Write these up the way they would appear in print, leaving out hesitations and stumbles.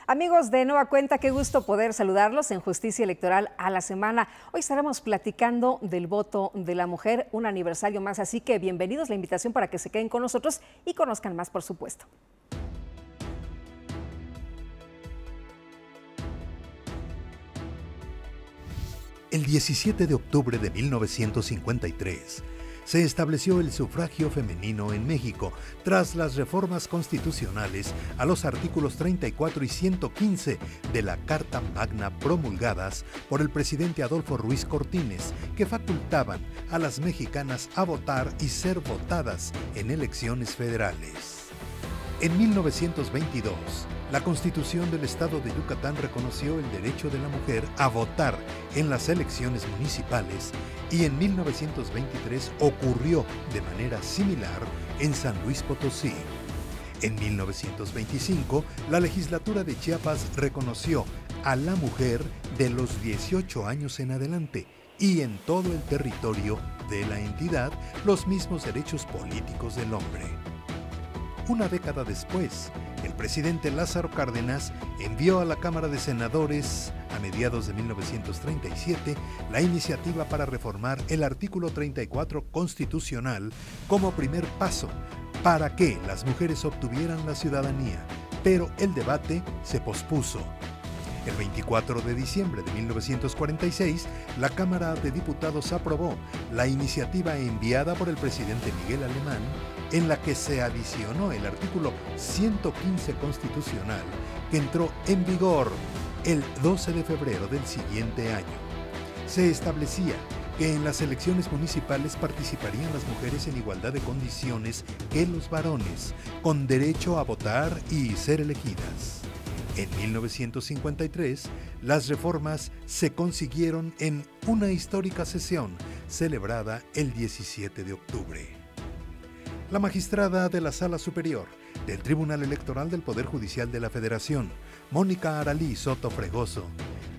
Amigos de Nueva Cuenta, qué gusto poder saludarlos en Justicia Electoral a la Semana. Hoy estaremos platicando del voto de la mujer, un aniversario más, así que bienvenidos, la invitación para que se queden con nosotros y conozcan más, por supuesto. El 17 de octubre de 1953 se estableció el sufragio femenino en México tras las reformas constitucionales a los artículos 34 y 115 de la Carta Magna promulgadas por el presidente Adolfo Ruiz Cortines, que facultaban a las mexicanas a votar y ser votadas en elecciones federales. En 1922, la Constitución del Estado de Yucatán reconoció el derecho de la mujer a votar en las elecciones municipales y en 1923 ocurrió de manera similar en San Luis Potosí. En 1925, la legislatura de Chiapas reconoció a la mujer de los 18 años en adelante y en todo el territorio de la entidad los mismos derechos políticos del hombre. Una década después, el presidente Lázaro Cárdenas envió a la Cámara de Senadores, a mediados de 1937, la iniciativa para reformar el artículo 34 constitucional como primer paso para que las mujeres obtuvieran la ciudadanía, pero el debate se pospuso. El 24 de diciembre de 1946, la Cámara de Diputados aprobó la iniciativa enviada por el presidente Miguel Alemán, en la que se adicionó el artículo 115 constitucional, que entró en vigor el 12 de febrero del siguiente año. Se establecía que en las elecciones municipales participarían las mujeres en igualdad de condiciones que los varones, con derecho a votar y ser elegidas. En 1953, las reformas se consiguieron en una histórica sesión celebrada el 17 de octubre. La magistrada de la Sala Superior del Tribunal Electoral del Poder Judicial de la Federación, Mónica Aralí Soto Fregoso,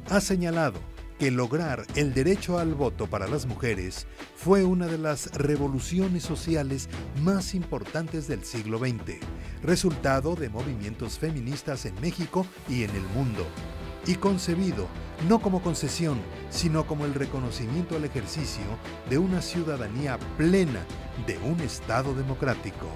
ha señalado que lograr el derecho al voto para las mujeres fue una de las revoluciones sociales más importantes del siglo XX, resultado de movimientos feministas en México y en el mundo, y concebido no como concesión, sino como el reconocimiento al ejercicio de una ciudadanía plena de un Estado democrático.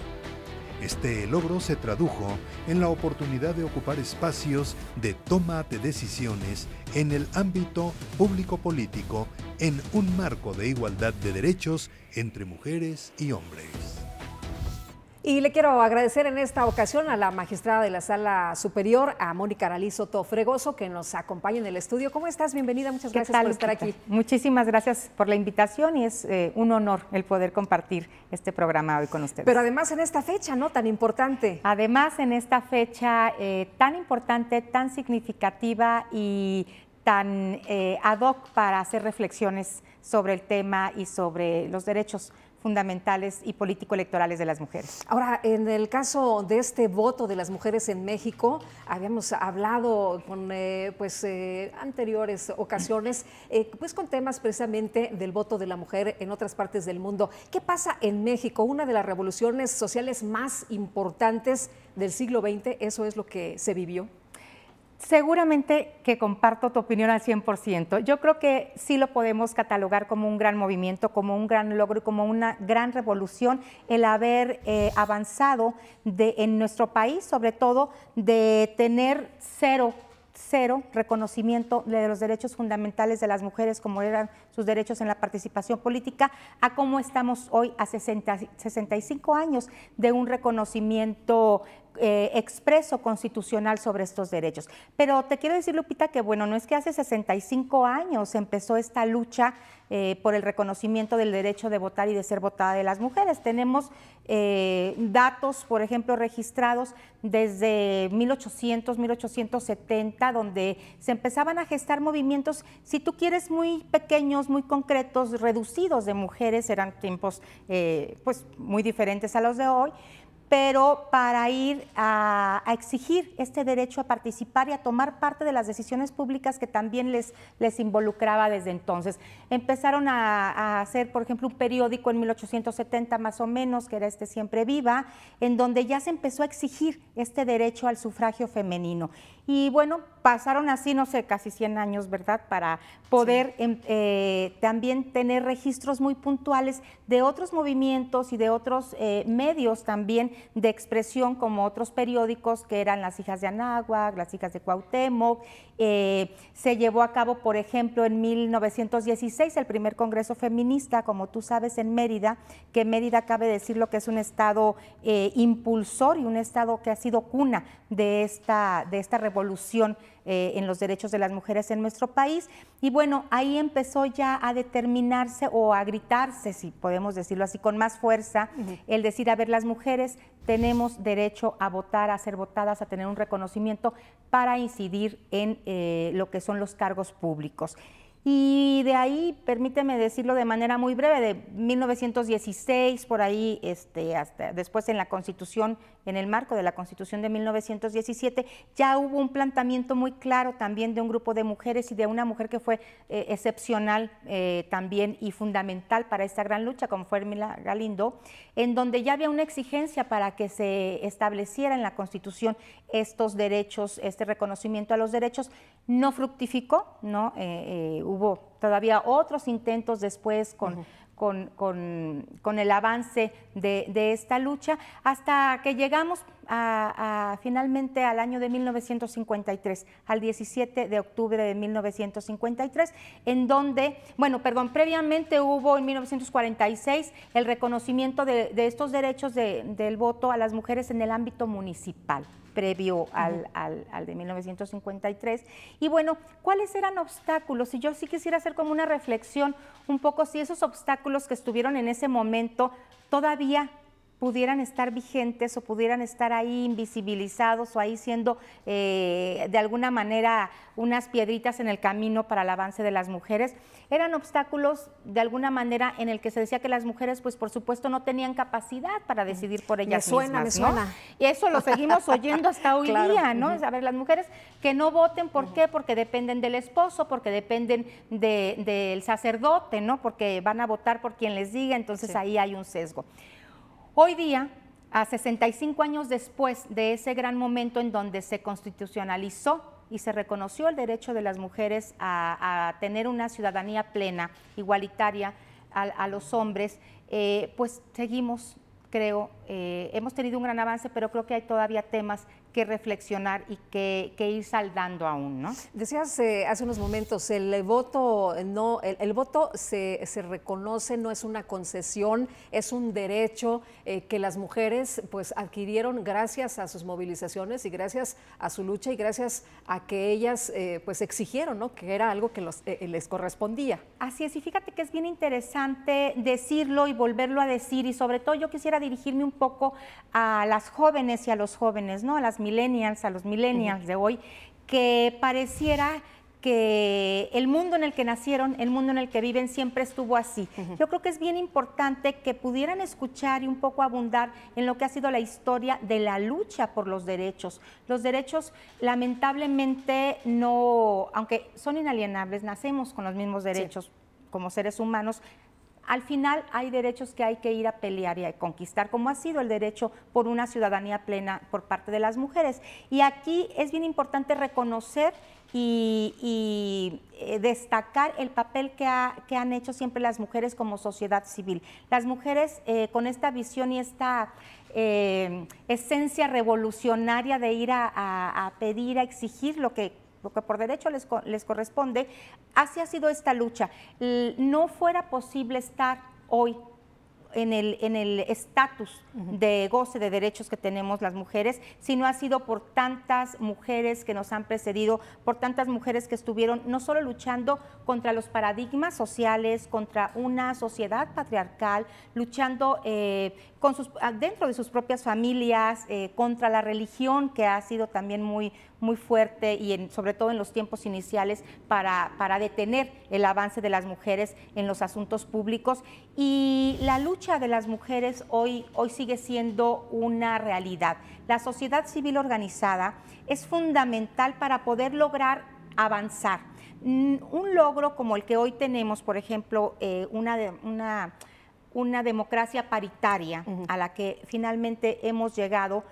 Este logro se tradujo en la oportunidad de ocupar espacios de toma de decisiones en el ámbito público-político en un marco de igualdad de derechos entre mujeres y hombres. Y le quiero agradecer en esta ocasión a la magistrada de la Sala Superior, a Mónica Aralí Soto Fregoso, que nos acompaña en el estudio. ¿Cómo estás? Bienvenida, muchas gracias por estar aquí. Muchísimas gracias por la invitación y es un honor el poder compartir este programa hoy con ustedes. Pero además en esta fecha, ¿no? Tan importante. Además en esta fecha tan importante, tan significativa y tan ad hoc para hacer reflexiones sobre el tema y sobre los derechos fundamentales y político-electorales de las mujeres. Ahora, en el caso de este voto de las mujeres en México, habíamos hablado con anteriores ocasiones, pues con temas precisamente del voto de la mujer en otras partes del mundo. ¿Qué pasa en México? Una de las revoluciones sociales más importantes del siglo XX, eso es lo que se vivió. Seguramente que comparto tu opinión al 100%. Yo creo que sí lo podemos catalogar como un gran movimiento, como un gran logro y como una gran revolución el haber avanzado en nuestro país, sobre todo de tener cero reconocimiento de los derechos fundamentales de las mujeres, como eran sus derechos en la participación política, a cómo estamos hoy a 65 años de un reconocimiento expreso constitucional sobre estos derechos. Pero te quiero decir, Lupita, que bueno, no es que hace 65 años empezó esta lucha por el reconocimiento del derecho de votar y de ser votada de las mujeres. Tenemos datos, por ejemplo, registrados desde 1800, 1870, donde se empezaban a gestar movimientos, si tú quieres, muy pequeños, muy concretos, reducidos de mujeres, eran tiempos pues muy diferentes a los de hoy, pero para ir a exigir este derecho a participar y a tomar parte de las decisiones públicas que también les involucraba desde entonces. Empezaron a hacer, por ejemplo, un periódico en 1870 más o menos, que era Siempre Viva, en donde ya se empezó a exigir este derecho al sufragio femenino. Y bueno, pasaron así, no sé, casi 100 años, ¿verdad?, para poder también tener registros muy puntuales de otros movimientos y de otros medios también de expresión, como otros periódicos que eran Las Hijas de Anáhuac, Las Hijas de Cuauhtémoc. Se llevó a cabo, por ejemplo, en 1916 el primer Congreso Feminista, como tú sabes, en Mérida, que Mérida, cabe decirlo, que es un estado impulsor y un estado que ha sido cuna de esta revolución en los derechos de las mujeres en nuestro país. Y bueno, ahí empezó ya a determinarse o a gritarse, si podemos decirlo así, con más fuerza, el decir, a ver, las mujeres tenemos derecho a votar, a ser votadas, a tener un reconocimiento para incidir en lo que son los cargos públicos. Y de ahí, permíteme decirlo de manera muy breve, de 1916, por ahí, hasta después en la Constitución, en el marco de la Constitución de 1917, ya hubo un planteamiento muy claro también de un grupo de mujeres y de una mujer que fue excepcional también y fundamental para esta gran lucha, como fue Ermila Galindo, en donde ya había una exigencia para que se estableciera en la Constitución estos derechos, este reconocimiento a los derechos. No fructificó, ¿no? Hubo todavía otros intentos después con el avance de esta lucha, hasta que llegamos finalmente al año de 1953, al 17 de octubre de 1953, en donde, bueno, perdón, previamente hubo en 1946 el reconocimiento de estos derechos del voto a las mujeres en el ámbito municipal, previo al de 1953. Y bueno, ¿cuáles eran obstáculos? Y yo sí quisiera hacer como una reflexión un poco si esos obstáculos que estuvieron en ese momento todavía pudieran estar vigentes o pudieran estar ahí invisibilizados o ahí siendo de alguna manera unas piedritas en el camino para el avance de las mujeres. Eran obstáculos de alguna manera en el que se decía que las mujeres, pues por supuesto, no tenían capacidad para decidir por ellas mismas. Me suena. ¿No? Y eso lo seguimos oyendo hasta hoy día, ¿no? A ver, las mujeres que no voten, ¿por qué? Porque dependen del esposo, porque dependen del sacerdote, ¿no? Porque van a votar por quien les diga, entonces ahí hay un sesgo. Hoy día, a 65 años después de ese gran momento en donde se constitucionalizó y se reconoció el derecho de las mujeres a tener una ciudadanía plena, igualitaria a los hombres, pues seguimos, creo, hemos tenido un gran avance, pero creo que hay todavía temas que reflexionar y que ir saldando aún, ¿no? Decías hace unos momentos, el voto se reconoce, no es una concesión, es un derecho que las mujeres pues adquirieron gracias a sus movilizaciones y gracias a su lucha y gracias a que ellas pues exigieron, ¿no?, que era algo que les correspondía. Así es, y fíjate que es bien interesante decirlo y volverlo a decir, y sobre todo yo quisiera dirigirme un poco a las jóvenes y a los jóvenes, ¿no?, a las millennials, a los millennials de hoy, que pareciera que el mundo en el que nacieron, el mundo en el que viven siempre estuvo así. Yo creo que es bien importante que pudieran escuchar y un poco abundar en lo que ha sido la historia de la lucha por los derechos. Los derechos lamentablemente no, aunque son inalienables, nacemos con los mismos derechos como seres humanos. Al final hay derechos que hay que ir a pelear y a conquistar, como ha sido el derecho por una ciudadanía plena por parte de las mujeres. Y aquí es bien importante reconocer y destacar el papel que han hecho siempre las mujeres como sociedad civil. Las mujeres con esta visión y esta esencia revolucionaria de ir a pedir, a exigir lo que por derecho les corresponde, así ha sido esta lucha. No fuera posible estar hoy en el estatus de goce de derechos que tenemos las mujeres, si no ha sido por tantas mujeres que nos han precedido, por tantas mujeres que estuvieron no solo luchando contra los paradigmas sociales, contra una sociedad patriarcal, luchando dentro de sus propias familias, contra la religión, que ha sido también muy fuerte y sobre todo en los tiempos iniciales para detener el avance de las mujeres en los asuntos públicos, y la lucha lucha de las mujeres hoy sigue siendo una realidad. La sociedad civil organizada es fundamental para poder lograr avanzar. Un logro como el que hoy tenemos, por ejemplo, una democracia paritaria a la que finalmente hemos llegado,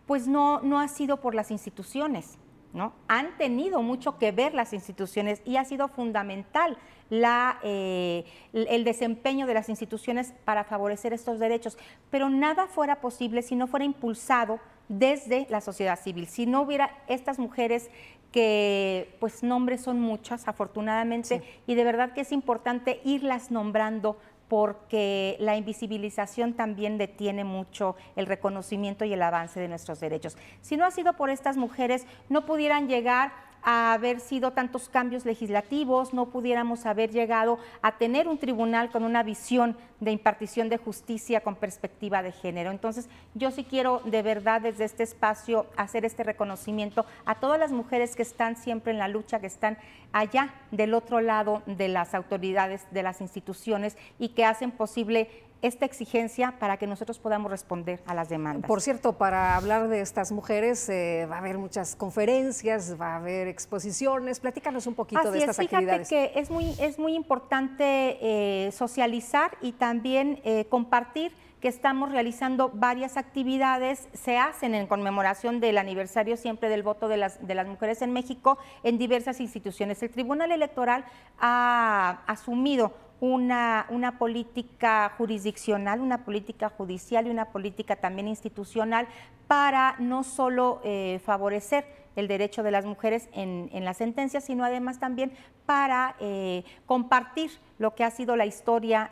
pues no ha sido por las instituciones, ¿no? Han tenido mucho que ver las instituciones y ha sido fundamental el desempeño de las instituciones para favorecer estos derechos, pero nada fuera posible si no fuera impulsado desde la sociedad civil, si no hubiera estas mujeres que, pues, nombres son muchas, afortunadamente, sí. Y de verdad que es importante irlas nombrando porque la invisibilización también detiene mucho el reconocimiento y el avance de nuestros derechos. Si no ha sido por estas mujeres, no pudieran llegar a haber sido tantos cambios legislativos, no pudiéramos haber llegado a tener un tribunal con una visión de impartición de justicia con perspectiva de género. Entonces, yo sí quiero de verdad desde este espacio hacer este reconocimiento a todas las mujeres que están siempre en la lucha, que están allá del otro lado de las autoridades, de las instituciones y que hacen posible esta exigencia para que nosotros podamos responder a las demandas. Por cierto, para hablar de estas mujeres va a haber muchas conferencias, va a haber exposiciones. Platícanos un poquito de estas actividades. Fíjate que es muy importante socializar y también compartir que estamos realizando varias actividades, se hacen en conmemoración del aniversario siempre del voto de las mujeres en México en diversas instituciones. El Tribunal Electoral ha asumido una política jurisdiccional, una política judicial y una política también institucional para no solo favorecer el derecho de las mujeres en las sentencias, sino además también para compartir lo que ha sido la historia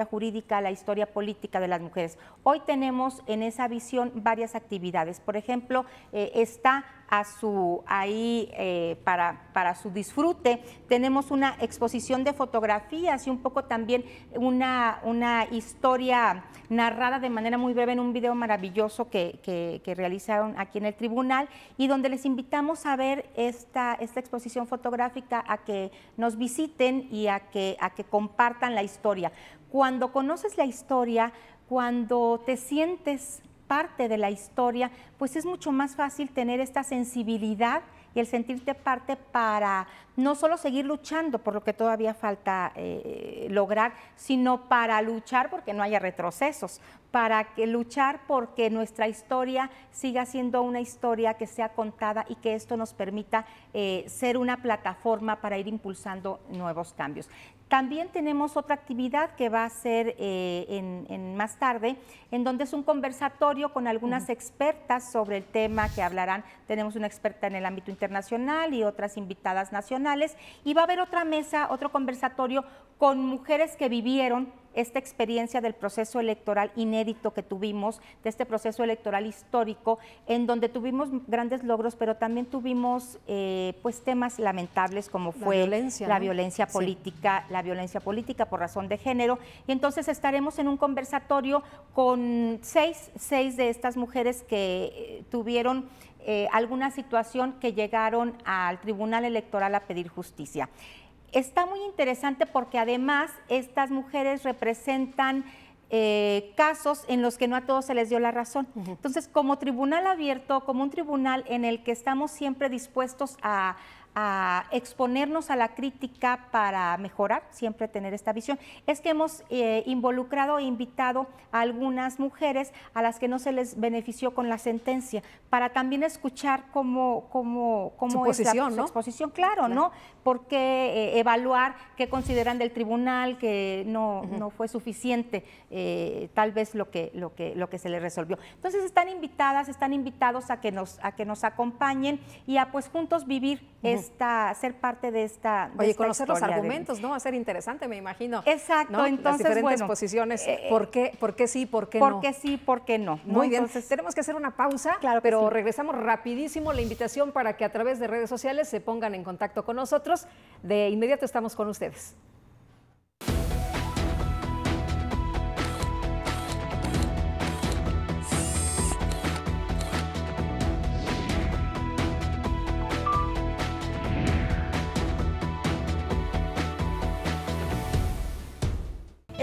jurídica, la historia política de las mujeres. Hoy tenemos en esa visión varias actividades. Por ejemplo, está para su disfrute, tenemos una exposición de fotografías y un poco también una historia narrada de manera muy breve en un video maravilloso que realizaron aquí en el tribunal y donde les invitamos a ver esta exposición fotográfica, a que nos visiten y a que compartan la historia. Cuando conoces la historia, cuando te sientes parte de la historia, pues es mucho más fácil tener esta sensibilidad y el sentirte parte para no solo seguir luchando por lo que todavía falta lograr, sino para luchar porque no haya retrocesos, para luchar porque nuestra historia siga siendo una historia que sea contada y que esto nos permita ser una plataforma para ir impulsando nuevos cambios. También tenemos otra actividad que va a ser más tarde, en donde es un conversatorio con algunas expertas sobre el tema que hablarán. Tenemos una experta en el ámbito internacional y otras invitadas nacionales, y va a haber otra mesa, otro conversatorio con mujeres que vivieron esta experiencia del proceso electoral inédito que tuvimos, de este proceso electoral histórico, en donde tuvimos grandes logros, pero también tuvimos pues temas lamentables como fue la violencia política, sí. La violencia política por razón de género. Y entonces estaremos en un conversatorio con seis de estas mujeres que tuvieron alguna situación que llegaron al Tribunal Electoral a pedir justicia. Está muy interesante porque además estas mujeres representan casos en los que no a todos se les dio la razón. Entonces, como tribunal abierto, como un tribunal en el que estamos siempre dispuestos a exponernos a la crítica para mejorar, siempre tener esta visión, es que hemos involucrado e invitado a algunas mujeres a las que no se les benefició con la sentencia, para también escuchar cómo es su exposición, claro, ¿no? Porque evaluar qué consideran del tribunal, que no fue suficiente tal vez lo que se les resolvió. Entonces están invitados a que nos acompañen y a pues juntos vivir ser parte de esta conocer los argumentos, ¿no? Va a ser interesante, me imagino. Exacto, ¿no? Entonces, las diferentes posiciones, ¿por qué sí, por qué no? ¿Por qué sí, por qué no? Muy bien, entonces, tenemos que hacer una pausa, claro, pero sí. Regresamos rapidísimo. La invitación para que a través de redes sociales se pongan en contacto con nosotros. De inmediato estamos con ustedes.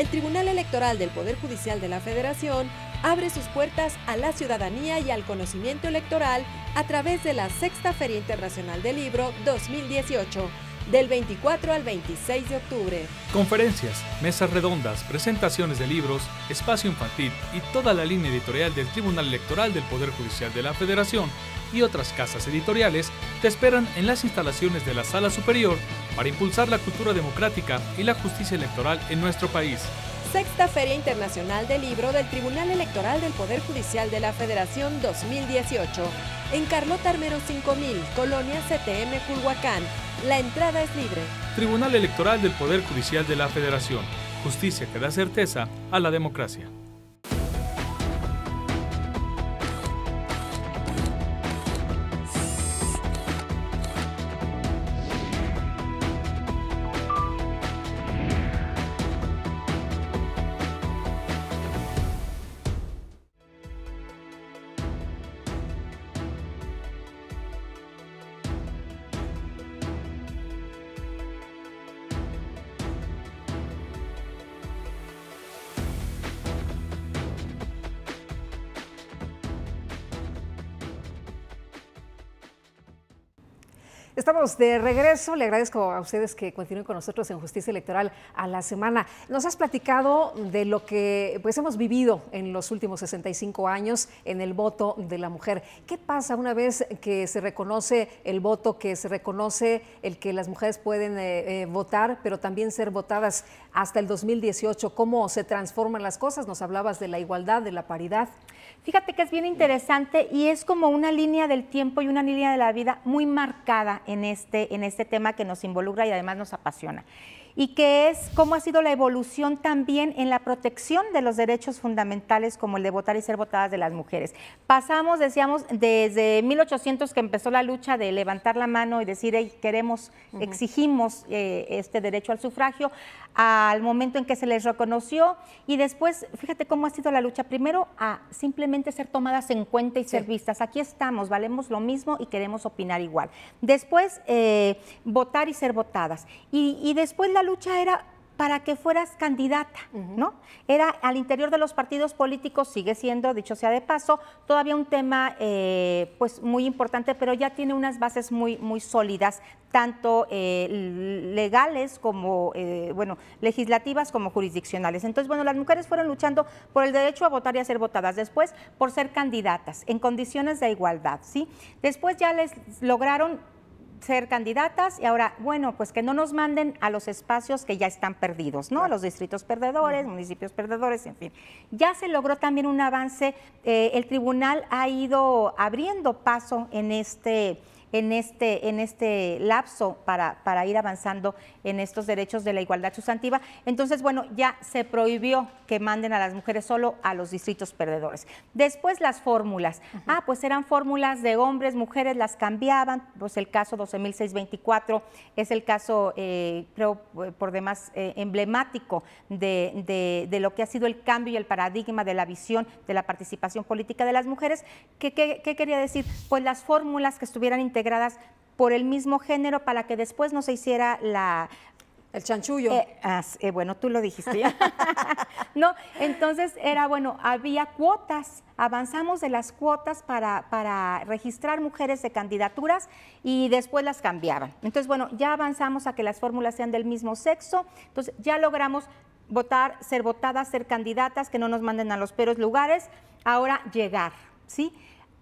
el Tribunal Electoral del Poder Judicial de la Federación abre sus puertas a la ciudadanía y al conocimiento electoral a través de la Sexta Feria Internacional del Libro 2018, del 24 al 26 de octubre. Conferencias, mesas redondas, presentaciones de libros, espacio infantil y toda la línea editorial del Tribunal Electoral del Poder Judicial de la Federación y otras casas editoriales te esperan en las instalaciones de la Sala Superior para impulsar la cultura democrática y la justicia electoral en nuestro país. Sexta Feria Internacional del Libro del Tribunal Electoral del Poder Judicial de la Federación 2018, en Carlota Armero 5000, Colonia CTM, Culhuacán. La entrada es libre. Tribunal Electoral del Poder Judicial de la Federación. Justicia que da certeza a la democracia. Estamos de regreso. Le agradezco a ustedes que continúen con nosotros en Justicia Electoral a la Semana. Nos has platicado de lo que pues hemos vivido en los últimos 65 años en el voto de la mujer. ¿Qué pasa una vez que se reconoce el voto, que se reconoce el que las mujeres pueden votar, pero también ser votadas hasta el 2018? ¿Cómo se transforman las cosas? Nos hablabas de la igualdad, de la paridad. Fíjate que es bien interesante y es como una línea del tiempo y una línea de la vida muy marcada en este tema que nos involucra y además nos apasiona. Y que es cómo ha sido la evolución también en la protección de los derechos fundamentales como el de votar y ser votadas de las mujeres. Pasamos, decíamos, desde 1800 que empezó la lucha de levantar la mano y decir, hey, queremos, exigimos este derecho al sufragio, al momento en que se les reconoció y después, fíjate cómo ha sido la lucha, primero a simplemente ser tomadas en cuenta y ser vistas. Aquí estamos, valemos lo mismo y queremos opinar igual. Después, votar y ser votadas. Y después la lucha era para que fueras candidata, ¿no? Era al interior de los partidos políticos, sigue siendo, dicho sea de paso, todavía un tema pues muy importante, pero ya tiene unas bases muy sólidas, tanto legales como, bueno, legislativas como jurisdiccionales. Entonces, bueno, las mujeres fueron luchando por el derecho a votar y a ser votadas, después por ser candidatas en condiciones de igualdad, ¿sí? Después ya les lograron ser candidatas y ahora, bueno, pues que no nos manden a los espacios que ya están perdidos, ¿no? A los distritos perdedores, municipios perdedores, en fin. Ya se logró también un avance, el tribunal ha ido abriendo paso en este lapso para ir avanzando en estos derechos de la igualdad sustantiva. Entonces, bueno, ya se prohibió que manden a las mujeres solo a los distritos perdedores. Después las fórmulas. Pues eran fórmulas de hombres, mujeres, las cambiaban. Pues el caso 12.624 es el caso, creo, por demás emblemático de lo que ha sido el cambio y el paradigma de la visión de la participación política de las mujeres. ¿Qué quería decir? Pues las fórmulas que estuvieran integradas por el mismo género para que después no se hiciera el chanchullo. Bueno, tú lo dijiste. No, entonces era, bueno, había cuotas, avanzamos de las cuotas para registrar mujeres de candidaturas y después las cambiaban. Entonces, bueno, ya avanzamos a que las fórmulas sean del mismo sexo, entonces ya logramos votar, ser votadas, ser candidatas, que no nos manden a los peores lugares, ahora llegar, ¿sí?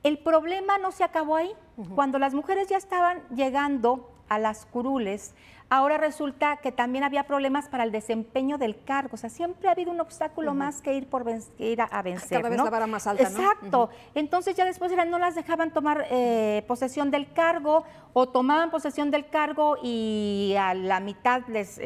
El problema no se acabó ahí. Cuando las mujeres ya estaban llegando a las curules, ahora resulta que también había problemas para el desempeño del cargo. O sea, siempre ha habido un obstáculo más que ir a vencer. Cada vez la vara más alta, ¿no? Exacto. Entonces ya después no las dejaban tomar posesión del cargo o tomaban posesión del cargo y a la mitad les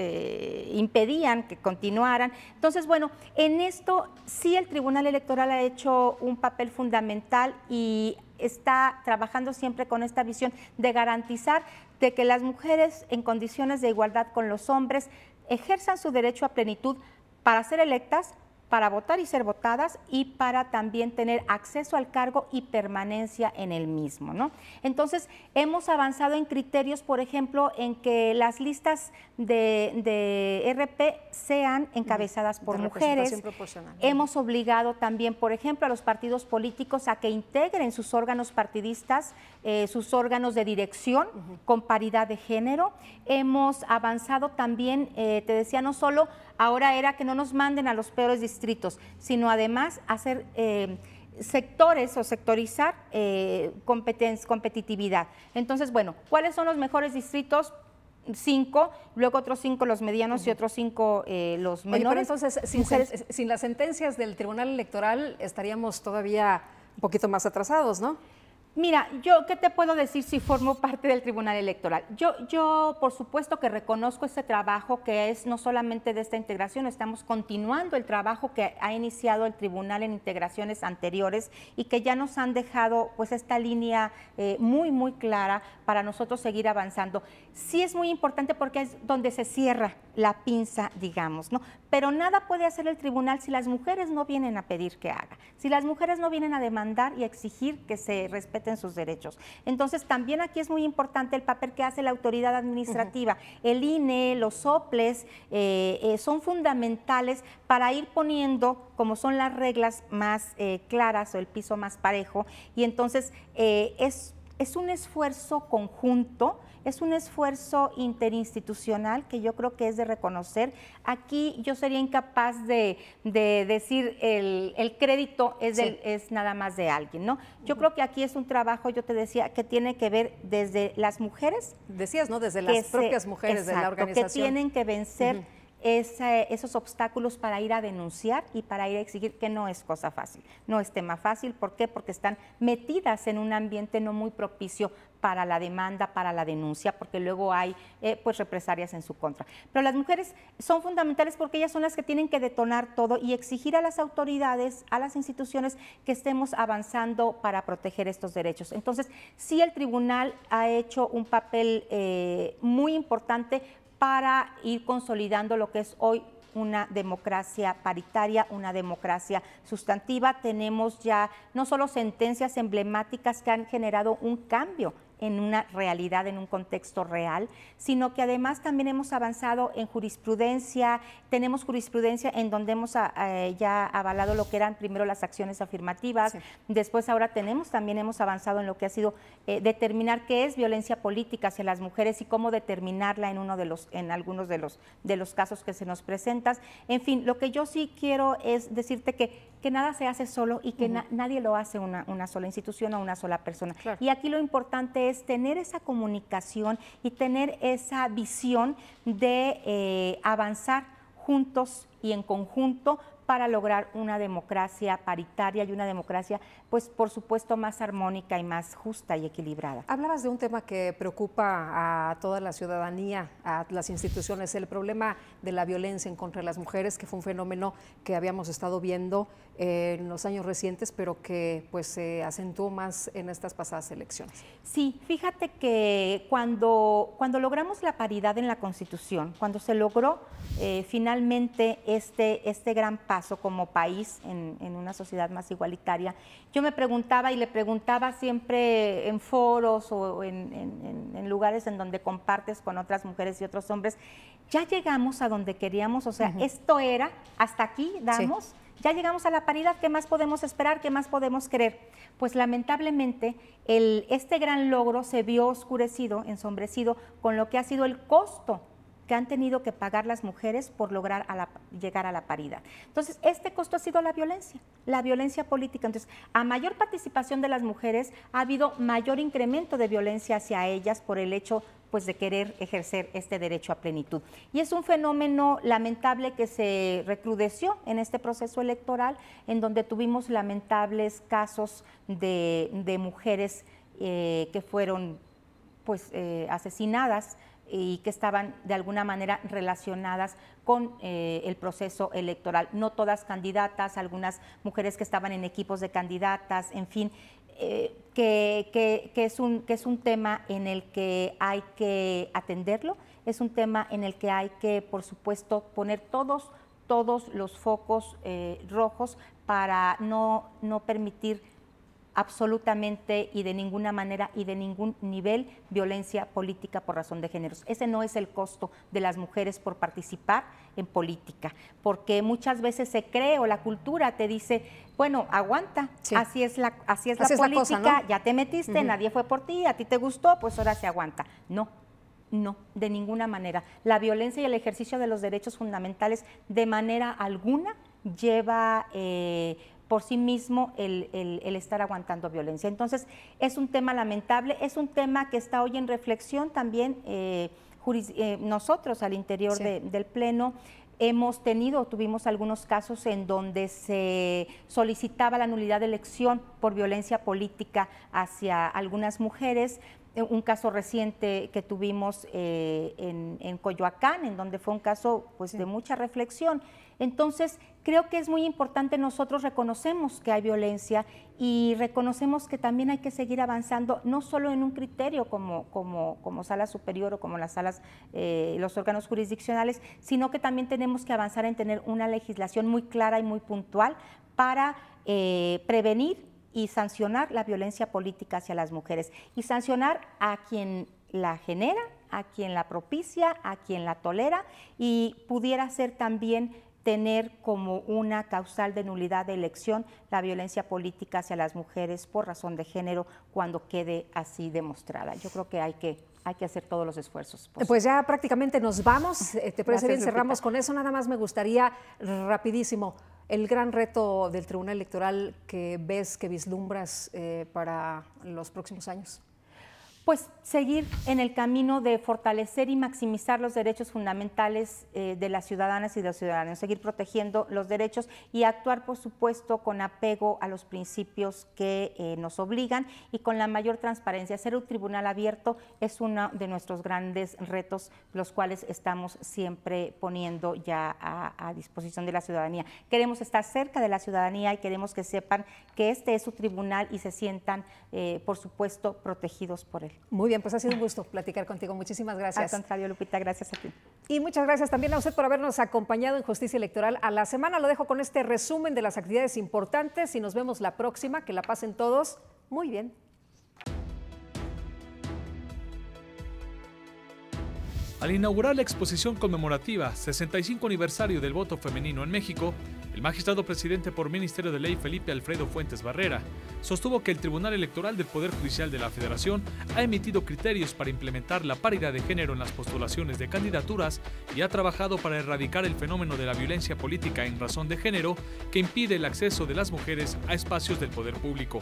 impedían que continuaran. Entonces, bueno, en esto sí el Tribunal Electoral ha hecho un papel fundamental y está trabajando siempre con esta visión de garantizar de que las mujeres en condiciones de igualdad con los hombres ejerzan su derecho a plenitud para ser electas, para votar y ser votadas y para también tener acceso al cargo y permanencia en el mismo, ¿no? Entonces, hemos avanzado en criterios, por ejemplo, en que las listas de RP sean encabezadas por mujeres. Hemos obligado también, por ejemplo, a los partidos políticos a que integren sus órganos partidistas, sus órganos de dirección con paridad de género. Hemos avanzado también, te decía, no solo ahora era que no nos manden a los peores distritos, sino además hacer sectores o sectorizar competitividad. Entonces, bueno, ¿cuáles son los mejores distritos? 5, luego otros 5 los medianos y otros 5 los menores. Oye, pero entonces, sin las sentencias del Tribunal Electoral estaríamos todavía un poquito más atrasados, ¿no? Mira, yo, ¿qué te puedo decir si formo parte del Tribunal Electoral? Yo, por supuesto que reconozco este trabajo que es no solamente de esta integración, estamos continuando el trabajo que ha iniciado el Tribunal en integraciones anteriores y que ya nos han dejado pues esta línea muy, muy clara para nosotros seguir avanzando. Sí es muy importante porque es donde se cierra la pinza, digamos, ¿no? Pero nada puede hacer el tribunal si las mujeres no vienen a pedir que haga, si las mujeres no vienen a demandar y a exigir que se respeten sus derechos. Entonces, también aquí es muy importante el papel que hace la autoridad administrativa. El INE, los soples, son fundamentales para ir poniendo, como son las reglas más claras o el piso más parejo, y entonces es un esfuerzo conjunto, es un esfuerzo interinstitucional que yo creo que es de reconocer. Aquí yo sería incapaz de decir el crédito es nada más de alguien, ¿no? Yo creo que aquí es un trabajo, yo te decía, que tiene que ver desde las mujeres. Decías, ¿no? Desde las propias mujeres de la organización. Que tienen que vencer esos obstáculos para ir a denunciar y para ir a exigir, que no es cosa fácil, no es tema fácil. ¿Por qué? Porque están metidas en un ambiente no muy propicio para la demanda, para la denuncia, porque luego hay pues represalias en su contra. Pero las mujeres son fundamentales porque ellas son las que tienen que detonar todo y exigir a las autoridades, a las instituciones, que estemos avanzando para proteger estos derechos. Entonces, sí, el tribunal ha hecho un papel muy importante para ir consolidando lo que es hoy una democracia paritaria, una democracia sustantiva. Tenemos ya no solo sentencias emblemáticas que han generado un cambio en una realidad, en un contexto real, sino que además también hemos avanzado en jurisprudencia. Tenemos jurisprudencia en donde hemos ya avalado lo que eran primero las acciones afirmativas, sí. Después ahora también hemos avanzado en lo que ha sido determinar qué es violencia política hacia las mujeres y cómo determinarla en algunos de los casos que se nos presentan. En fin, lo que yo sí quiero es decirte que nada se hace solo y que nadie lo hace una sola institución o una sola persona. Claro. Y aquí lo importante es tener esa comunicación y tener esa visión de avanzar juntos y en conjunto para lograr una democracia paritaria y una democracia, pues por supuesto, más armónica y más justa y equilibrada. Hablabas de un tema que preocupa a toda la ciudadanía, a las instituciones, el problema de la violencia en contra de las mujeres, que fue un fenómeno que habíamos estado viendo en los años recientes, pero que pues se acentuó más en estas pasadas elecciones. Sí, fíjate que cuando logramos la paridad en la Constitución, cuando se logró finalmente este gran paso como país en una sociedad más igualitaria, yo me preguntaba y le preguntaba siempre en foros o en lugares en donde compartes con otras mujeres y otros hombres, ya llegamos a donde queríamos, o sea, esto era, hasta aquí damos. Sí. Ya llegamos a la paridad, ¿qué más podemos esperar? ¿Qué más podemos querer? Pues lamentablemente este gran logro se vio oscurecido, ensombrecido con lo que ha sido el costo que han tenido que pagar las mujeres por lograr llegar a la paridad. Entonces, este costo ha sido la violencia política. Entonces, a mayor participación de las mujeres, ha habido mayor incremento de violencia hacia ellas por el hecho pues de querer ejercer este derecho a plenitud. Y es un fenómeno lamentable que se recrudeció en este proceso electoral, en donde tuvimos lamentables casos de mujeres que fueron pues asesinadas y que estaban de alguna manera relacionadas con el proceso electoral. No todas candidatas, algunas mujeres que estaban en equipos de candidatas, en fin, que es un tema en el que hay que atenderlo, es un tema en el que hay que, por supuesto, poner todos todos los focos rojos para no permitir absolutamente y de ninguna manera y de ningún nivel violencia política por razón de géneros. Ese no es el costo de las mujeres por participar en política, porque muchas veces se cree o la cultura te dice, bueno, aguanta, sí, así es la política, la cosa, ¿no? Ya te metiste, nadie fue por ti, a ti te gustó, pues ahora se aguanta. No, de ninguna manera. La violencia y el ejercicio de los derechos fundamentales de manera alguna lleva por sí mismo el estar aguantando violencia. Entonces, es un tema lamentable, es un tema que está hoy en reflexión también nosotros al interior del Pleno. Tuvimos algunos casos en donde se solicitaba la nulidad de elección por violencia política hacia algunas mujeres. Un caso reciente que tuvimos en Coyoacán, en donde fue un caso pues, de mucha reflexión. Entonces, creo que es muy importante, nosotros reconocemos que hay violencia y reconocemos que también hay que seguir avanzando, no solo en un criterio como sala superior o como las salas, los órganos jurisdiccionales, sino que también tenemos que avanzar en tener una legislación muy clara y muy puntual para prevenir y sancionar la violencia política hacia las mujeres y sancionar a quien la genera, a quien la propicia, a quien la tolera y pudiera ser también tener como una causal de nulidad de elección la violencia política hacia las mujeres por razón de género cuando quede así demostrada. Yo creo que hay que hacer todos los esfuerzos. Pues ya prácticamente nos vamos. ¿Te parece bien? Cerramos con eso. Nada más me gustaría, rapidísimo, el gran reto del Tribunal Electoral que ves, que vislumbras para los próximos años. Pues seguir en el camino de fortalecer y maximizar los derechos fundamentales de las ciudadanas y de los ciudadanos, seguir protegiendo los derechos y actuar, por supuesto, con apego a los principios que nos obligan y con la mayor transparencia. Ser un tribunal abierto es uno de nuestros grandes retos, los cuales estamos siempre poniendo ya a disposición de la ciudadanía. Queremos estar cerca de la ciudadanía y queremos que sepan que este es su tribunal y se sientan, por supuesto, protegidos por él. Muy bien, pues ha sido un gusto platicar contigo. Muchísimas gracias. Al contrario, Lupita, gracias a ti. Y muchas gracias también a usted por habernos acompañado en Justicia Electoral a la semana. Lo dejo con este resumen de las actividades importantes y nos vemos la próxima. Que la pasen todos muy bien. Al inaugurar la exposición conmemorativa 65 aniversario del voto femenino en México, el magistrado presidente por Ministerio de Ley Felipe Alfredo Fuentes Barrera sostuvo que el Tribunal Electoral del Poder Judicial de la Federación ha emitido criterios para implementar la paridad de género en las postulaciones de candidaturas y ha trabajado para erradicar el fenómeno de la violencia política en razón de género que impide el acceso de las mujeres a espacios del poder público.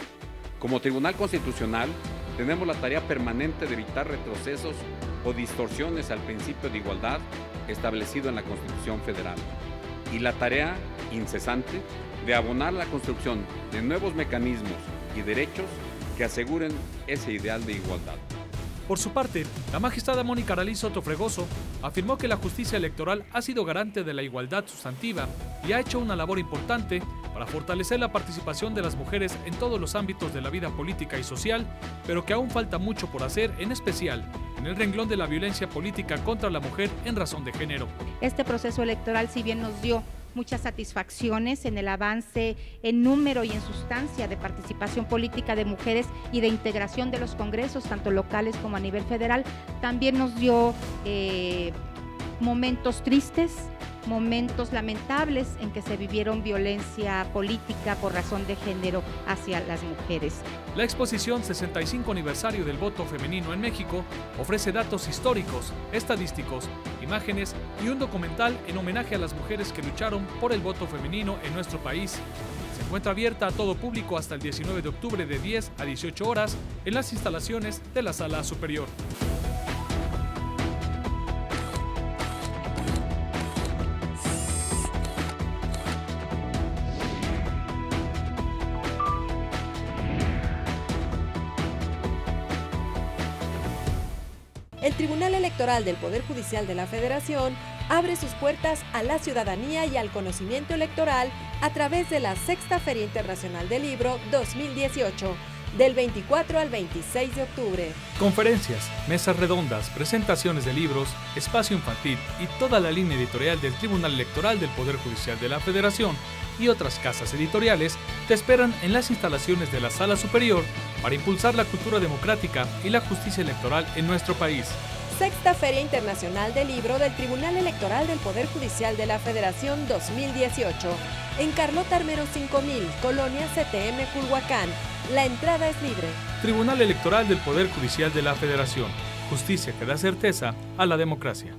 Como Tribunal Constitucional, tenemos la tarea permanente de evitar retrocesos o distorsiones al principio de igualdad establecido en la Constitución Federal y la tarea incesante de abonar la construcción de nuevos mecanismos y derechos que aseguren ese ideal de igualdad. Por su parte, la magistrada Mónica Aralí Soto Fregoso afirmó que la justicia electoral ha sido garante de la igualdad sustantiva y ha hecho una labor importante para fortalecer la participación de las mujeres en todos los ámbitos de la vida política y social, pero que aún falta mucho por hacer, en especial en el renglón de la violencia política contra la mujer en razón de género. Este proceso electoral, si bien nos dio muchas satisfacciones en el avance en número y en sustancia de participación política de mujeres y de integración de los congresos, tanto locales como a nivel federal, también nos dio momentos tristes, momentos lamentables en que se vivieron violencia política por razón de género hacia las mujeres. La exposición 65 aniversario del voto femenino en México ofrece datos históricos, estadísticos, imágenes y un documental en homenaje a las mujeres que lucharon por el voto femenino en nuestro país. Se encuentra abierta a todo público hasta el 19 de octubre de 10 a 18 horas en las instalaciones de la Sala Superior. El Tribunal Electoral del Poder Judicial de la Federación abre sus puertas a la ciudadanía y al conocimiento electoral a través de la Sexta Feria Internacional del Libro 2018, del 24 al 26 de octubre. Conferencias, mesas redondas, presentaciones de libros, espacio infantil y toda la línea editorial del Tribunal Electoral del Poder Judicial de la Federación y otras casas editoriales te esperan en las instalaciones de la Sala Superior para impulsar la cultura democrática y la justicia electoral en nuestro país. Sexta Feria Internacional del Libro del Tribunal Electoral del Poder Judicial de la Federación 2018, en Carlota Armero 5000, Colonia CTM, Culhuacán. La entrada es libre. Tribunal Electoral del Poder Judicial de la Federación. Justicia que da certeza a la democracia.